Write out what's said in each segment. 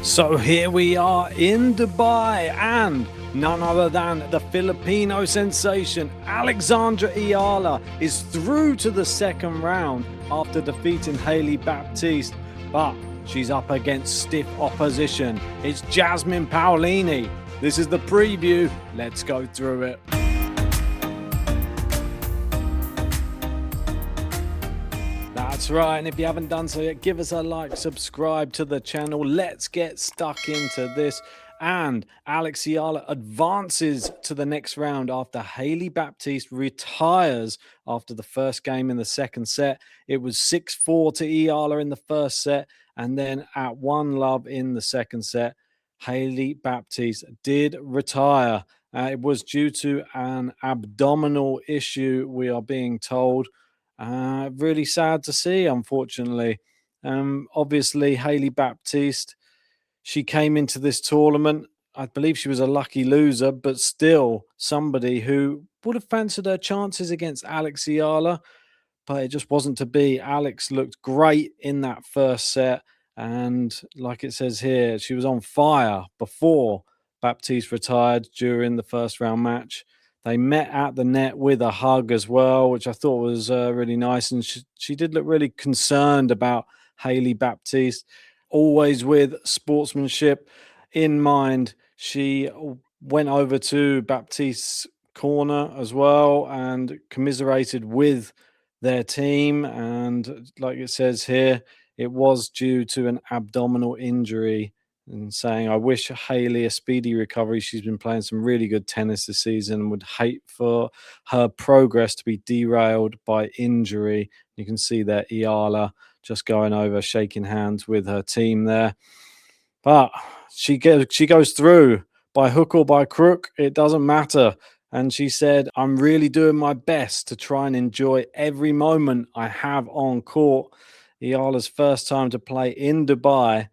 So here we are in Dubai, and none other than the Filipino sensation Alexandra Eala is through to the second round after defeating Hailey Baptiste, but she's up against stiff opposition. It's Jasmine Paolini. This is the preview. Let's go through it. That's right, and if you haven't done so yet, give us a like, subscribe to the channel. Let's get stuck into this. And Alex Eala advances to the next round after Hailey Baptiste retires after the first game in the second set. It was 6-4 to Eala in the first set, and then at 1-love in the second set, Hailey Baptiste did retire. It was due to an abdominal issue, we are being told. Really sad to see, unfortunately. Obviously, Hailey Baptiste, she came into this tournament. I believe she was a lucky loser, but still somebody who would have fancied her chances against Alex Eala, but it just wasn't to be. Alex looked great in that first set. And like it says here, she was on fire before Baptiste retired during the first round match. They met at the net with a hug as well, which I thought was really nice. And she did look really concerned about Hailey Baptiste, always with sportsmanship in mind. She went over to Baptiste's corner as well and commiserated with their team. And like it says here, it was due to an abdominal injury, and saying, I wish Hailey a speedy recovery. She's been playing some really good tennis this season and would hate for her progress to be derailed by injury. You can see there Eala just going over, shaking hands with her team there. But she goes through by hook or by crook. It doesn't matter. And she said, I'm really doing my best to try and enjoy every moment I have on court. Eala's first time to play in Dubai.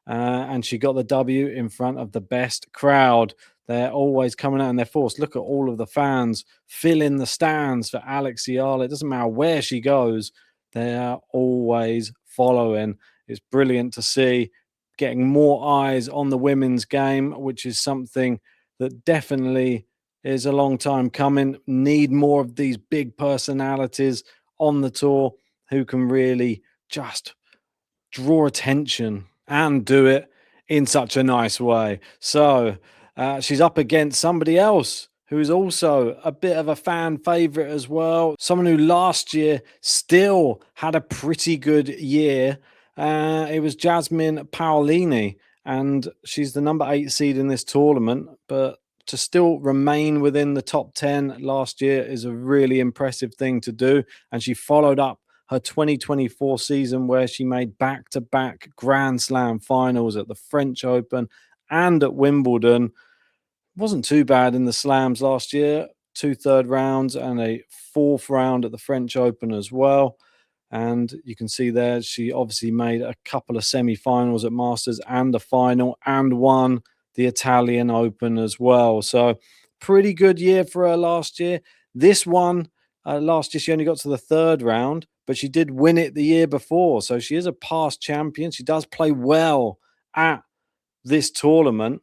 And she got the W in front of the best crowd. They're always coming out in their force. Look at all of the fans filling the stands for Alex Eala. It doesn't matter where she goes. They are always following. It's brilliant to see, getting more eyes on the women's game, which is something that definitely is a long time coming. Need more of these big personalities on the tour who can really just draw attention and do it in such a nice way. So she's up against somebody else who is also a bit of a fan favorite as well. Someone who last year still had a pretty good year. It was Jasmine Paolini, and she's the number 8 seed in this tournament. But to still remain within the top 10 last year is a really impressive thing to do. And she followed up her 2024 season where she made back-to-back Grand Slam finals at the French Open and at Wimbledon. Wasn't too bad in the slams last year, 2 third rounds and a 4th round at the French Open as well. And you can see there, she obviously made a couple of semi-finals at Masters and a final, and won the Italian Open as well. So pretty good year for her last year. This one, last year she only got to the 3rd round, but she did win it the year before. So she is a past champion. She does play well at this tournament.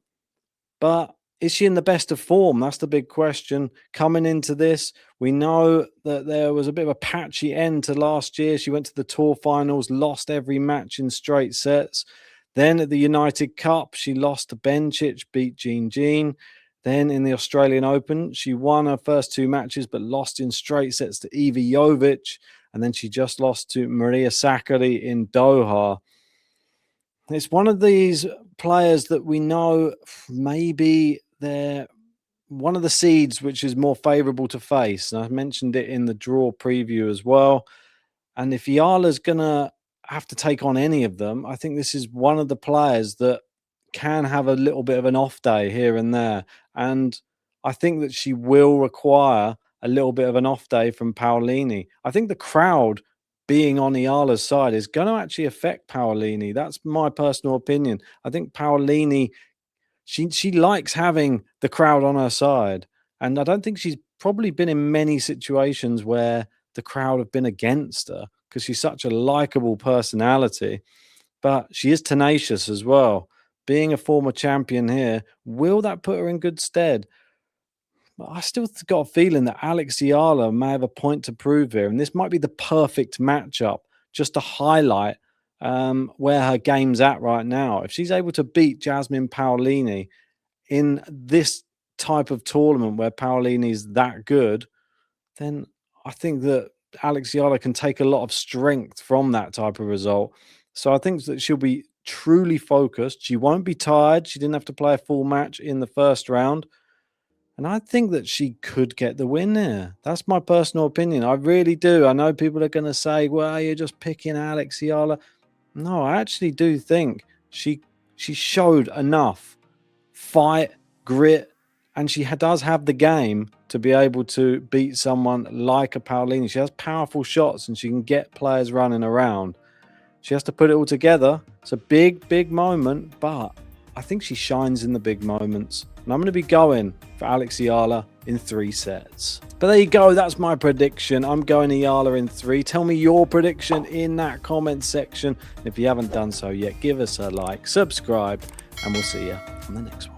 But is she in the best of form? That's the big question. Coming into this, we know that there was a bit of a patchy end to last year. She went to the tour finals, lost every match in straight sets. Then at the United Cup, she lost to Bencic, beat Jean. Then in the Australian Open, she won her first 2 matches, but lost in straight sets to Iva Jovic. And then she just lost to Maria Sakkari in Doha. It's one of these players that we know maybe they're one of the seeds which is more favourable to face. And I mentioned it in the draw preview as well. And if Eala's going to have to take on any of them, I think this is one of the players that can have a little bit of an off day here and there. And I think that she will require a little bit of an off day from Paolini. I think the crowd being on Eala's side is going to actually affect Paolini. That's my personal opinion. I think Paolini, she likes having the crowd on her side. And I don't think she's probably been in many situations where the crowd have been against her, because she's such a likable personality. But she is tenacious as well. being a former champion here, will that put her in good stead? But I still got a feeling that Alex Eala may have a point to prove here, and this might be the perfect matchup just to highlight where her game's at right now. If she's able to beat Jasmine Paolini in this type of tournament where Paolini's that good, then I think that Alex Eala can take a lot of strength from that type of result. So I think that she'll be truly focused. She won't be tired. She didn't have to play a full match in the first round. And I think that she could get the win there. That's my personal opinion. I really do. I know people are going to say, well, you're just picking Alex Eala. No, I actually do think she showed enough fight, grit, and she does have the game to be able to beat someone like a Paolini. She has powerful shots and she can get players running around. She has to put it all together. It's a big, big moment, but I think she shines in the big moments. And I'm going to be going for Alex Eala in 3 sets. But there you go. That's my prediction. I'm going Eala in 3. Tell me your prediction in that comment section. And if you haven't done so yet, give us a like, subscribe, and we'll see you on the next one.